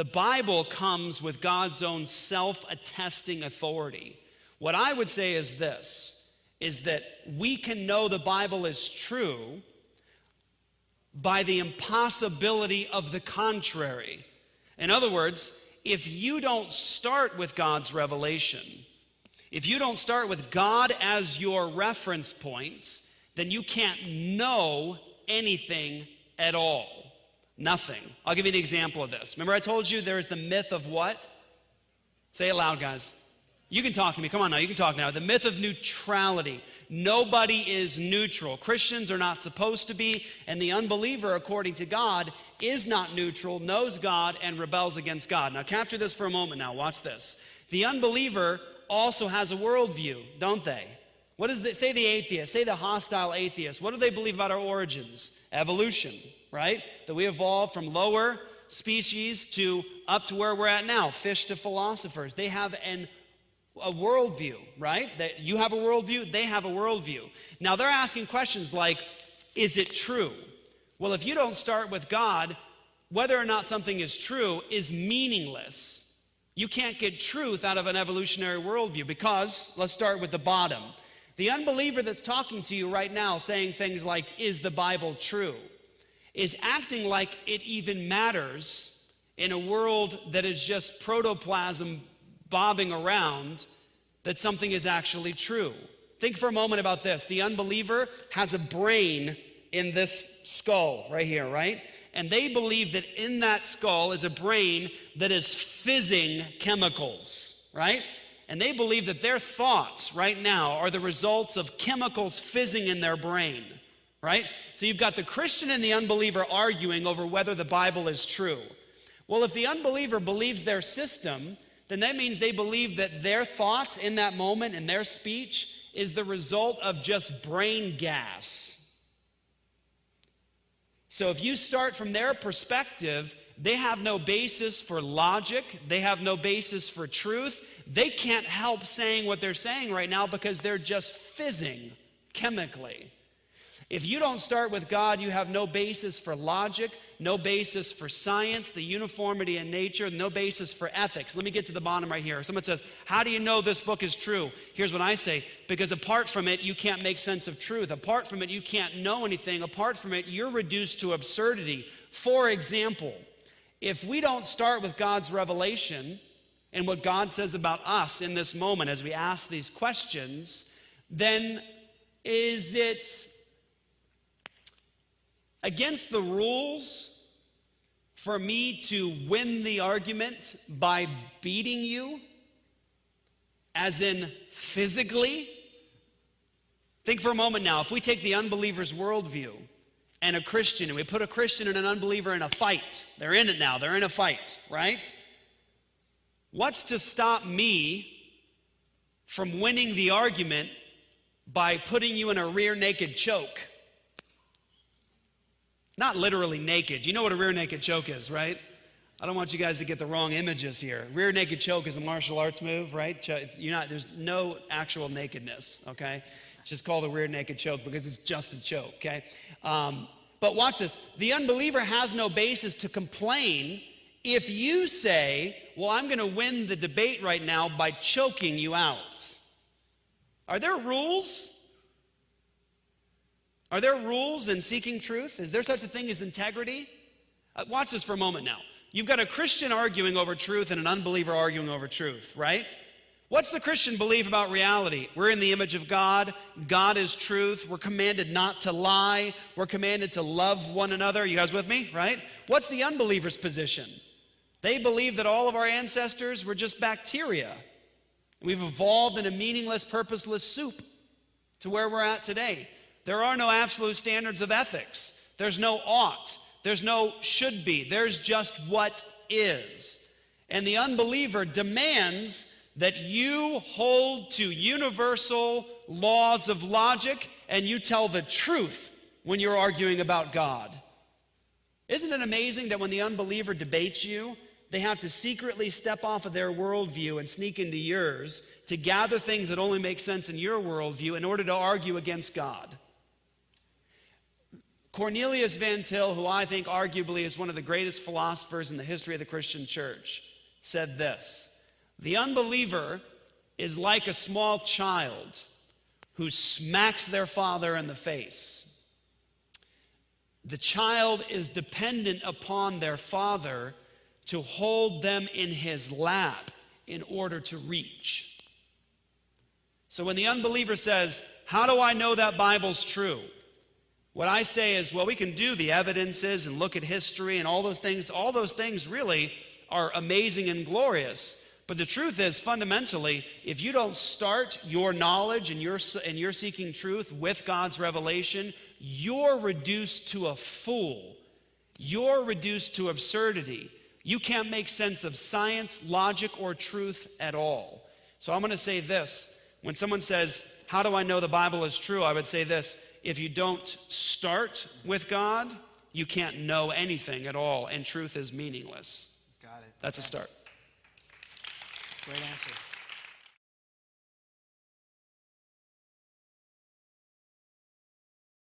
The Bible comes with God's own self-attesting authority. What I would say is this, is that we can know the Bible is true by the impossibility of the contrary. In other words, if you don't start with God's revelation, if you don't start with God as your reference point, then you can't know anything at all. Nothing. I'll give you an example of this. Remember I told you there is the myth of what? Say it loud, guys. You can talk to me. Come on now, you can talk now. The myth of neutrality. Nobody is neutral. Christians are not supposed to be, and the unbeliever, according to God, is not neutral, knows God, and rebels against God. Now capture this for a moment now. Watch this. The unbeliever also has a worldview, don't they? What does it say? The atheist, say the hostile atheist. What do they believe about our origins? Evolution, right? That we evolved from lower species to up to where we're at now, fish to philosophers. They have a worldview, right? That you have a worldview, they have a worldview. Now they're asking questions like, is it true? Well, if you don't start with God, whether or not something is true is meaningless. You can't get truth out of an evolutionary worldview because, let's start with the bottom. The unbeliever that's talking to you right now saying things like, is the Bible true? Is acting like it even matters in a world that is just protoplasm bobbing around, that something is actually true. Think for a moment about this. The unbeliever has a brain in this skull right here, right? And they believe that in that skull is a brain that is fizzing chemicals, right? And they believe that their thoughts right now are the results of chemicals fizzing in their brain, right? So you've got the Christian and the unbeliever arguing over whether the Bible is true. Well, if the unbeliever believes their system, then that means they believe that their thoughts in that moment and their speech is the result of just brain gas. So if you start from their perspective, they have no basis for logic, they have no basis for truth. They can't help saying what they're saying right now because they're just fizzing chemically. If you don't start with God, you have no basis for logic, no basis for science, the uniformity in nature, no basis for ethics. Let me get to the bottom right here. Someone says, how do you know this book is true? Here's what I say, because apart from it, you can't make sense of truth. Apart from it, you can't know anything. Apart from it, you're reduced to absurdity. For example, if we don't start with God's revelation and what God says about us in this moment as we ask these questions, then is it against the rules for me to win the argument by beating you, as in physically? Think for a moment now, if we take the unbeliever's worldview and a Christian, and we put a Christian and an unbeliever in a fight, they're in it now, they're in a fight, right? What's to stop me from winning the argument by putting you in a rear naked choke? Not literally naked. You know what a rear naked choke is, right? I don't want you guys to get the wrong images here. Rear naked choke is a martial arts move, right? There's no actual nakedness, okay? It's just called a rear naked choke because it's just a choke, okay? But watch this. The unbeliever has no basis to complain if you say, well, I'm going to win the debate right now by choking you out. Are there rules? Are there rules in seeking truth? Is there such a thing as integrity? Watch this for a moment now. You've got a Christian arguing over truth and an unbeliever arguing over truth, right? What's the Christian belief about reality? We're in the image of God. God is truth. We're commanded not to lie. We're commanded to love one another. You guys with me, right? What's the unbeliever's position? They believe that all of our ancestors were just bacteria. We've evolved in a meaningless, purposeless soup to where we're at today. There are no absolute standards of ethics. There's no ought. There's no should be. There's just what is. And the unbeliever demands that you hold to universal laws of logic and you tell the truth when you're arguing about God. Isn't it amazing that when the unbeliever debates you, they have to secretly step off of their worldview and sneak into yours to gather things that only make sense in your worldview in order to argue against God? Cornelius Van Til, who I think arguably is one of the greatest philosophers in the history of the Christian church, said this: the unbeliever is like a small child who smacks their father in the face. The child is dependent upon their father to hold them in his lap in order to reach. So when the unbeliever says, how do I know that Bible's true? What I say is, well, we can do the evidences and look at history and all those things. All those things really are amazing and glorious. But the truth is, fundamentally, if you don't start your knowledge and you're seeking truth with God's revelation, you're reduced to a fool. You're reduced to absurdity. You can't make sense of science, logic, or truth at all. So I'm going to say this. When someone says, how do I know the Bible is true? I would say this: if you don't start with God, you can't know anything at all, and truth is meaningless. Got it. That's a start. Great answer.